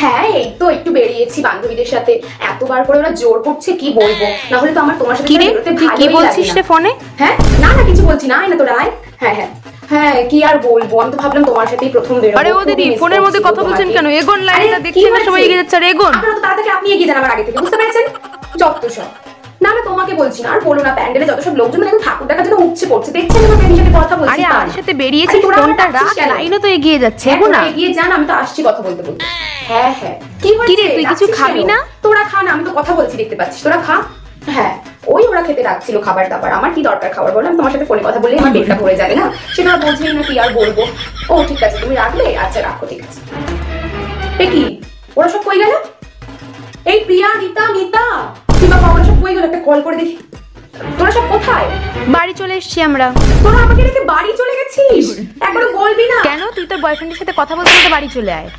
হ্যাঁ এই তো একটু বেরিয়েছি বান্ধবীদের সাথে। এতবার করে ওরা জোর করছে কি বলবো, না হলে তো আমার তোমার সাথে বেরোতে ভালোই লাগে। কি বলছিস রে ফোনে? হ্যাঁ না না কিছু বলছি না, আয় না তোরা আয়। হ্যাঁ হ্যাঁ হ্যাঁ কি আর বলবো, আমি তো ভাবলাম তোমার সাথেই প্রথম বেরোবো। আরে ও দিদি ফোনের মধ্যে কথা বলছেন কেন? এগোন, লাইনটা দেখছেন না সবাই এগিয়ে যাচ্ছে। আর এগোন। আপনারা তো তাড়াতাড়ি আপনি এগিয়ে যান আমার আগে থেকে, বুঝতে পেরেছেন? যত সব না না তোমাকে বলছি না, আর বলো না, প্যান্ডেলে যত সব লোকজন এখন ঠাকুর দেখার জন্য উপচে পড়ছে, দেখছেন না আমি সাথে কথা বলছি। আরে আমার সাথে বেরিয়েছিস, ফোনটা রাখ, লাইনও তো এগিয়ে যাচ্ছে। এগো না, এগিয়ে যান, আমি তো আসছি কথা বলতে বলতে। হ্যাঁ হ্যাঁ কি হয়েছে? কি রে তুই কিছু খাবি না? তোরা খা না, আমি তো কথা বলছি দেখতে পাচ্ছিস, তোরা খা। হ্যাঁ ওই ওরা খেতে রাখছিল খাবার দাবার, আমার কি দরকার খাবার বলো, আমি তোমার সাথে ফোনে কথা বললে আমার পেটটা ভরে যাবে না, সেটা বোঝেই না, কি আর বলবো। ও ঠিক আছে তুমি রাখলে, আচ্ছা রাখো ঠিক আছে। এ কি ওরা সব কই গেল? এই প্রিয়া গীতা মিতা কি বাবা ওরা সব কই গেল, একটা কল করে দেখি। তোরা সব কোথায়? বাড়ি চলে এসেছি আমরা। তোরা আমাকে রেখে বাড়ি চলে গেছিস? একবারও বলবি না? কেন, তুই তোর বয়ফ্রেন্ডের সাথে কথা বলতে বলতে বাড়ি চলে আয়।